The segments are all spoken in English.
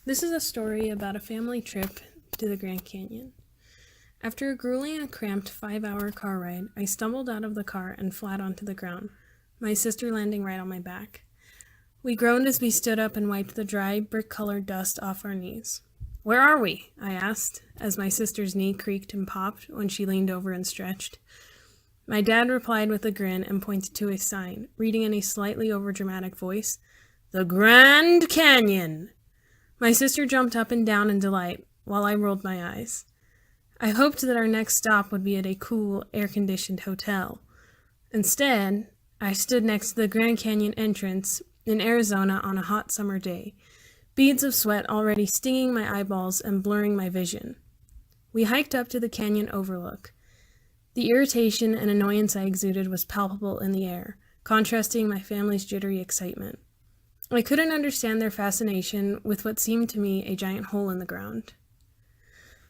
This is a story about a family trip to the Grand Canyon. After a grueling and cramped 5-hour car ride, I stumbled out of the car and flat onto the ground, my sister landing right on my back. We groaned as we stood up and wiped the dry, brick-colored dust off our knees. "Where are we?" I asked, as my sister's knee creaked and popped when she leaned over and stretched. My dad replied with a grin and pointed to a sign, reading in a slightly overdramatic voice, "The Grand Canyon!" My sister jumped up and down in delight, while I rolled my eyes. I hoped that our next stop would be at a cool, air-conditioned hotel. Instead, I stood next to the Grand Canyon entrance in Arizona on a hot summer day, beads of sweat already stinging my eyeballs and blurring my vision. We hiked up to the canyon overlook. The irritation and annoyance I exuded was palpable in the air, contrasting my family's jittery excitement. I couldn't understand their fascination with what seemed to me a giant hole in the ground.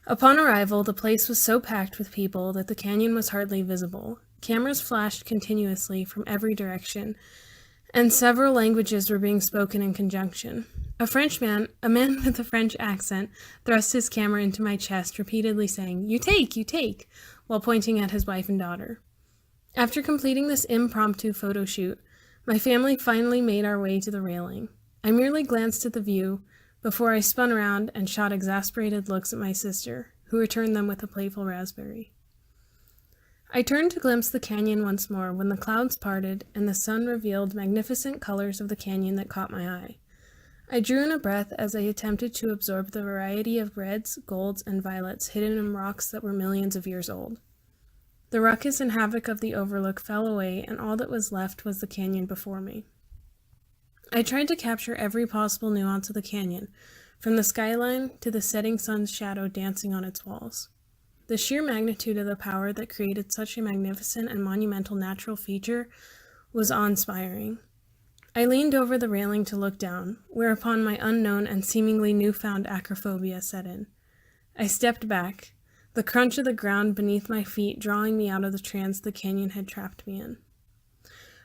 Upon arrival, the place was so packed with people that the canyon was hardly visible. Cameras flashed continuously from every direction, and several languages were being spoken in conjunction. A man with a French accent, thrust his camera into my chest, repeatedly saying, you take," while pointing at his wife and daughter. After completing this impromptu photo shoot, my family finally made our way to the railing. I merely glanced at the view before I spun around and shot exasperated looks at my sister, who returned them with a playful raspberry. I turned to glimpse the canyon once more when the clouds parted and the sun revealed magnificent colors of the canyon that caught my eye. I drew in a breath as I attempted to absorb the variety of reds, golds, and violets hidden in rocks that were millions of years old. The ruckus and havoc of the overlook fell away, and all that was left was the canyon before me. I tried to capture every possible nuance of the canyon, from the skyline to the setting sun's shadow dancing on its walls. The sheer magnitude of the power that created such a magnificent and monumental natural feature was awe-inspiring. I leaned over the railing to look down, whereupon my unknown and seemingly newfound acrophobia set in. I stepped back, the crunch of the ground beneath my feet drawing me out of the trance the canyon had trapped me in.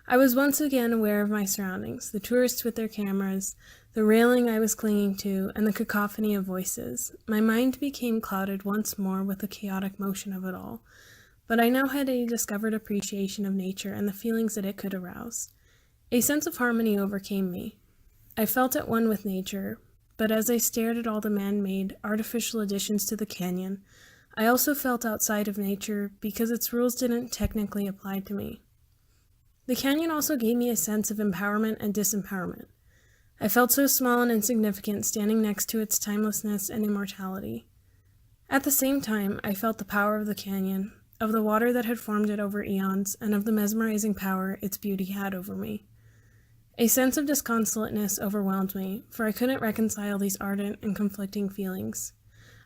I was once again aware of my surroundings, the tourists with their cameras, the railing I was clinging to, and the cacophony of voices. My mind became clouded once more with the chaotic motion of it all, but I now had a discovered appreciation of nature and the feelings that it could arouse. A sense of harmony overcame me. I felt at one with nature, but as I stared at all the man-made, artificial additions to the canyon, I also felt outside of nature because its rules didn't technically apply to me. The canyon also gave me a sense of empowerment and disempowerment. I felt so small and insignificant standing next to its timelessness and immortality. At the same time, I felt the power of the canyon, of the water that had formed it over eons, and of the mesmerizing power its beauty had over me. A sense of disconsolateness overwhelmed me, for I couldn't reconcile these ardent and conflicting feelings.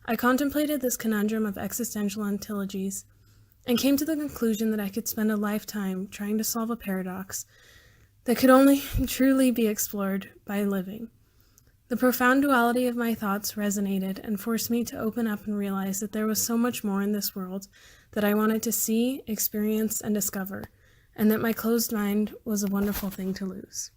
I contemplated this conundrum of existential ontologies, and came to the conclusion that I could spend a lifetime trying to solve a paradox that could only truly be explored by living. The profound duality of my thoughts resonated and forced me to open up and realize that there was so much more in this world that I wanted to see, experience, and discover, and that my closed mind was a wonderful thing to lose.